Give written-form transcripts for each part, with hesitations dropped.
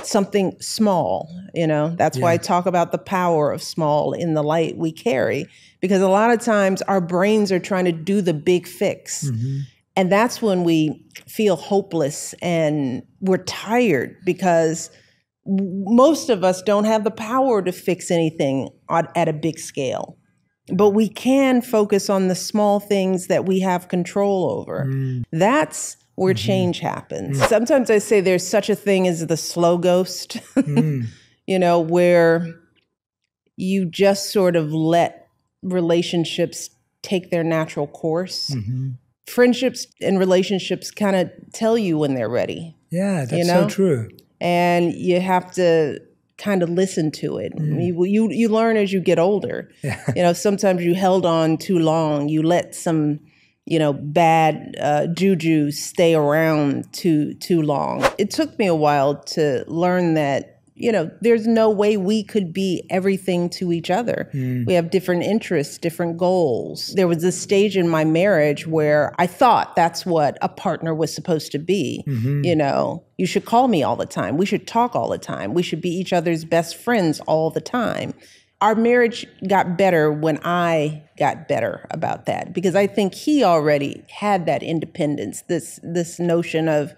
something small, that's why I talk about the power of small in the light we carry, because a lot of times our brains are trying to do the big fix. Mm-hmm. And that's when we feel hopeless and we're tired, because most of us don't have the power to fix anything at a big scale. But we can focus on the small things that we have control over. Mm. That's where change happens. Sometimes I say there's such a thing as the slow ghost, where you just sort of let relationships take their natural course. Mm-hmm. Friendships and relationships kind of tell you when they're ready. Yeah, that's so true. And you have to kind of listen to it. You learn as you get older. Yeah. Sometimes you held on too long. You let some bad juju stay around too long. It took me a while to learn that, there's no way we could be everything to each other. We have different interests, different goals. There was a stage in my marriage where I thought that's what a partner was supposed to be. Mm-hmm. You should call me all the time. We should talk all the time. We should be each other's best friends all the time. Our marriage got better when I got better about that, because I think he already had that independence, this notion of,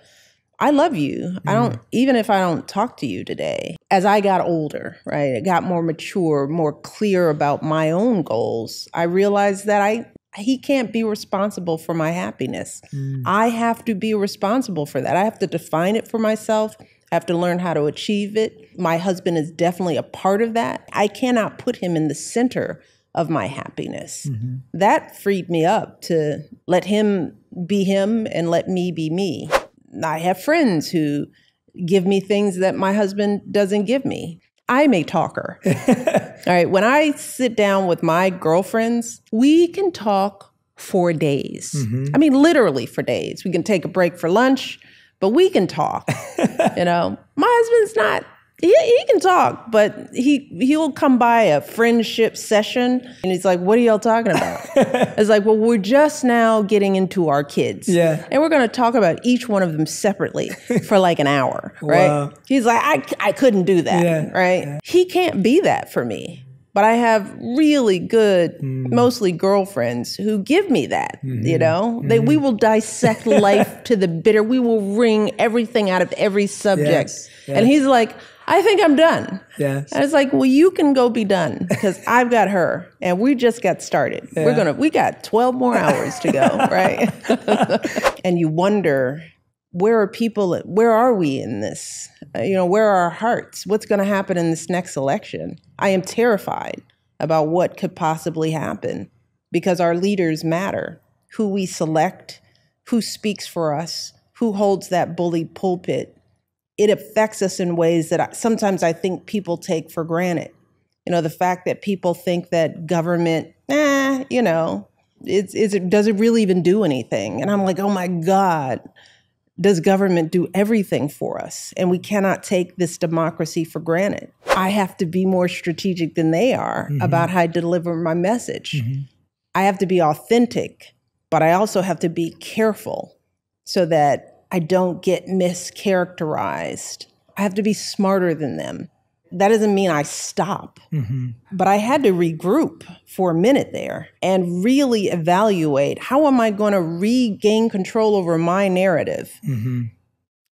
I love you. I don't, even if I don't talk to you today. As I got older, right, I got more mature, more clear about my own goals, I realized that he can't be responsible for my happiness. I have to be responsible for that. I have to define it for myself. I have to learn how to achieve it. My husband is definitely a part of that. I cannot put him in the center of my happiness. Mm-hmm. That freed me up to let him be him and let me be me. I have friends who give me things that my husband doesn't give me. I'm a talker. All right. When I sit down with my girlfriends, we can talk for days. Mm-hmm. I mean, literally for days. We can take a break for lunch, but we can talk. My husband's not, he can talk, but he'll come by a friendship session and he's like, what are y'all talking about? It's like, well, we're just now getting into our kids. Yeah. And we're going to talk about each one of them separately for like an hour, right? Wow. He's like, I couldn't do that, right? Yeah. He can't be that for me. But I have really good, mostly girlfriends who give me that, we will dissect life to the bitter. We will wring everything out of every subject. Yes. And he's like, I think I'm done. Yes. And it's like, well, you can go be done, because I've got her and we just got started. Yeah. We got 12 more hours to go, right? And you wonder, where are we in this? Where are our hearts? What's going to happen in this next election? I am terrified about what could possibly happen, because our leaders matter. Who we select, who speaks for us, who holds that bully pulpit. It affects us in ways that sometimes I think people take for granted. The fact that people think that government, does it really even do anything? And I'm like, oh my God. Does government do everything for us? And we cannot take this democracy for granted. I have to be more strategic than they are about how I deliver my message. Mm-hmm. I have to be authentic, but I also have to be careful so that I don't get mischaracterized. I have to be smarter than them. That doesn't mean I stop, but I had to regroup for a minute there and really evaluate, how am I going to regain control over my narrative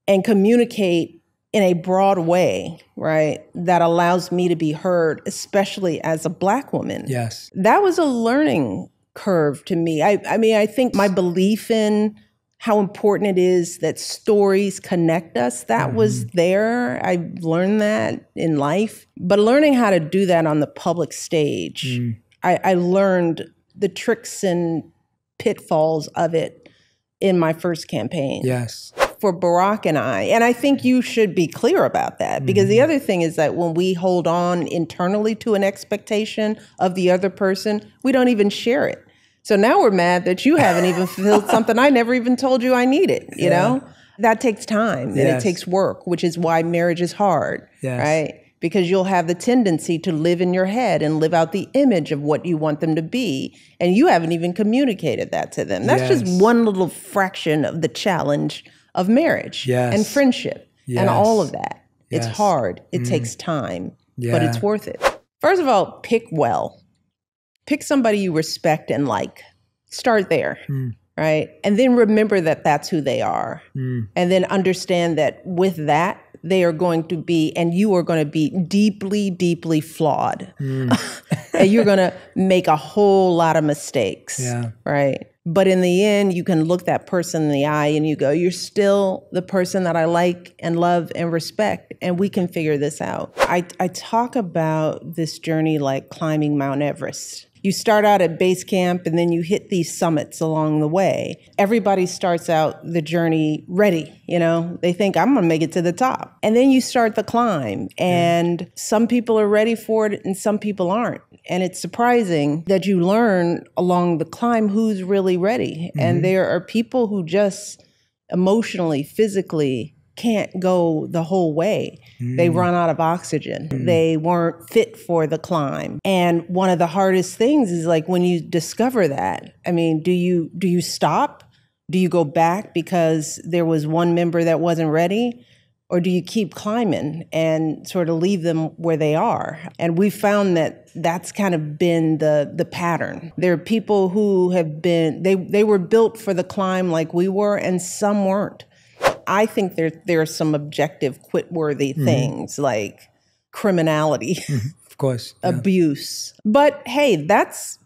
and communicate in a broad way, right, that allows me to be heard, especially as a Black woman. Yes. That was a learning curve to me. I mean, I think my belief in how important it is that stories connect us, that was there. I learned that in life. But learning how to do that on the public stage, I learned the tricks and pitfalls of it in my first campaign. Yes. For Barack and I think you should be clear about that, because the other thing is that when we hold on internally to an expectation of the other person, we don't even share it. So now we're mad that you haven't even fulfilled something I never even told you I needed, you know? That takes time and it takes work, which is why marriage is hard, right? Because you'll have the tendency to live in your head and live out the image of what you want them to be. And you haven't even communicated that to them. That's just one little fraction of the challenge of marriage and friendship and all of that. It's hard. It takes time, but it's worth it. First of all, pick well. Pick somebody you respect and like. Start there, right? And then remember that that's who they are. And then understand that with that, they are going to be, and you are going to be deeply, deeply flawed. And you're going to make a whole lot of mistakes, right? But in the end, you can look that person in the eye and you go, you're still the person that I like and love and respect, and we can figure this out. I talk about this journey like climbing Mount Everest. You start out at base camp and then you hit these summits along the way. Everybody starts out the journey ready, you know? They think, I'm gonna make it to the top. And then you start the climb, and some people are ready for it and some people aren't. And it's surprising that you learn along the climb who's really ready. And there are people who just emotionally, physically can't go the whole way. They run out of oxygen. They weren't fit for the climb. And one of the hardest things is like when you discover that, I mean, do you stop? Do you go back because there was one member that wasn't ready? Or do you keep climbing and sort of leave them where they are? And we found that that's kind of been the pattern. There are people who have been, they were built for the climb like we were, and some weren't. I think there are some objective quit-worthy things like criminality, of course, abuse. But hey, that's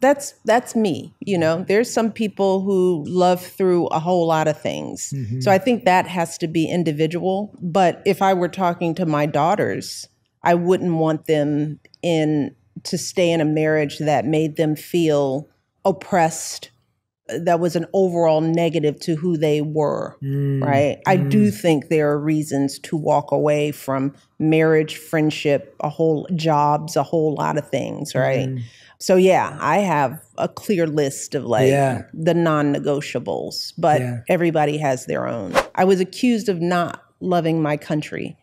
me. You know, there's some people who love through a whole lot of things. So I think that has to be individual. But if I were talking to my daughters, I wouldn't want them to stay in a marriage that made them feel oppressed, that was an overall negative to who they were, right? I do think there are reasons to walk away from marriage, friendship, jobs, a whole lot of things, right? So yeah, I have a clear list of like the non-negotiables, but everybody has their own. I was accused of not loving my country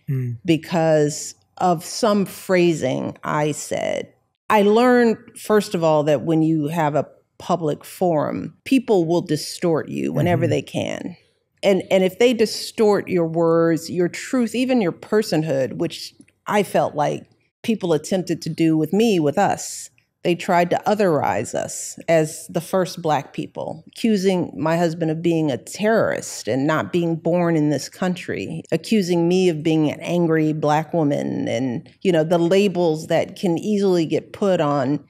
because of some phrasing I said. I learned, first of all, that when you have a public forum, people will distort you whenever they can. And if they distort your words, your truth, even your personhood, which I felt like people attempted to do with me, with us, they tried to otherize us as the first Black people, accusing my husband of being a terrorist and not being born in this country, accusing me of being an angry Black woman, and, you know, the labels that can easily get put on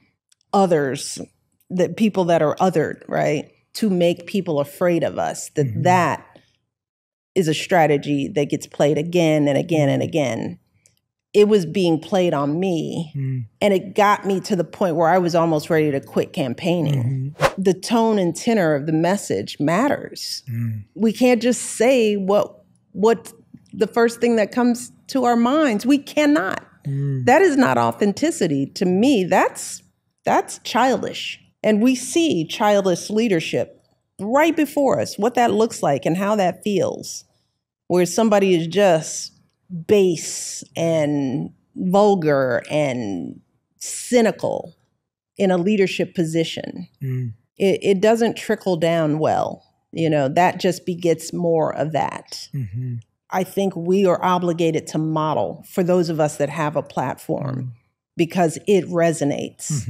others, that people that are othered, right? To make people afraid of us, that is a strategy that gets played again and again and again. It was being played on me, and it got me to the point where I was almost ready to quit campaigning. The tone and tenor of the message matters. We can't just say what the first thing that comes to our minds. We cannot. That is not authenticity. To me, that's childish. And we see childish leadership right before us, what that looks like and how that feels, where somebody is just base and vulgar and cynical in a leadership position. It doesn't trickle down well. You know, that just begets more of that. I think we are obligated to model for those of us that have a platform because it resonates.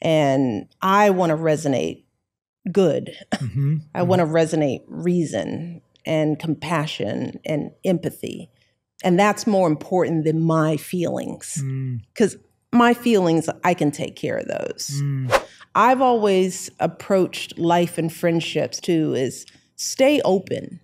And I want to resonate good. I want to resonate reason and compassion and empathy. And that's more important than my feelings. Because my feelings, I can take care of those. I've always approached life and friendships too is stay open.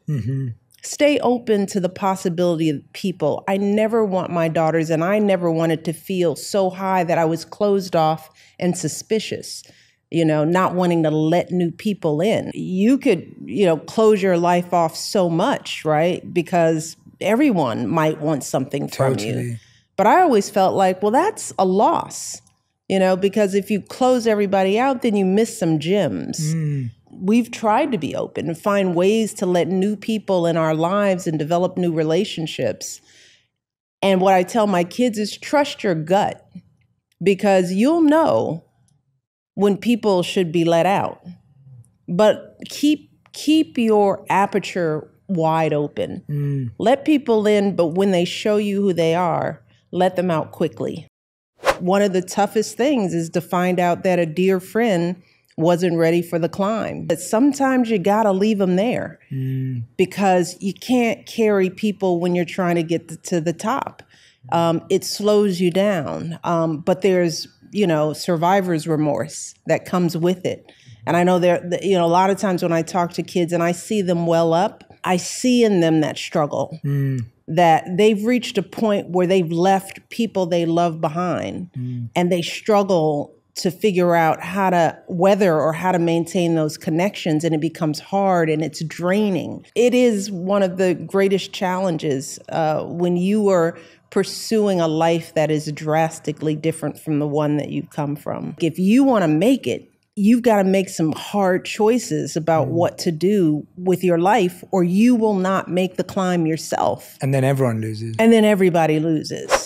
Stay open to the possibility of people. I never want my daughters, and I never wanted to feel so high that I was closed off and suspicious, you know, not wanting to let new people in. You could, you know, close your life off so much, right? Because everyone might want something from you. But I always felt like, well, that's a loss, you know, because if you close everybody out, then you miss some gems. We've tried to be open and find ways to let new people in our lives and develop new relationships. And what I tell my kids is trust your gut, because you'll know when people should be let out. But keep your aperture wide open. Let people in, but when they show you who they are, let them out quickly. One of the toughest things is to find out that a dear friend wasn't ready for the climb. But sometimes you gotta leave them there because you can't carry people when you're trying to get to the top. It slows you down. But there's, survivor's remorse that comes with it. And I know a lot of times when I talk to kids and I see them well up, I see in them that struggle, that they've reached a point where they've left people they love behind and they struggle to figure out how to weather or how to maintain those connections, and it becomes hard and it's draining. It is one of the greatest challenges when you are pursuing a life that is drastically different from the one that you come from. If you want to make it, you've got to make some hard choices about what to do with your life, or you will not make the climb yourself. And then everyone loses. And then everybody loses.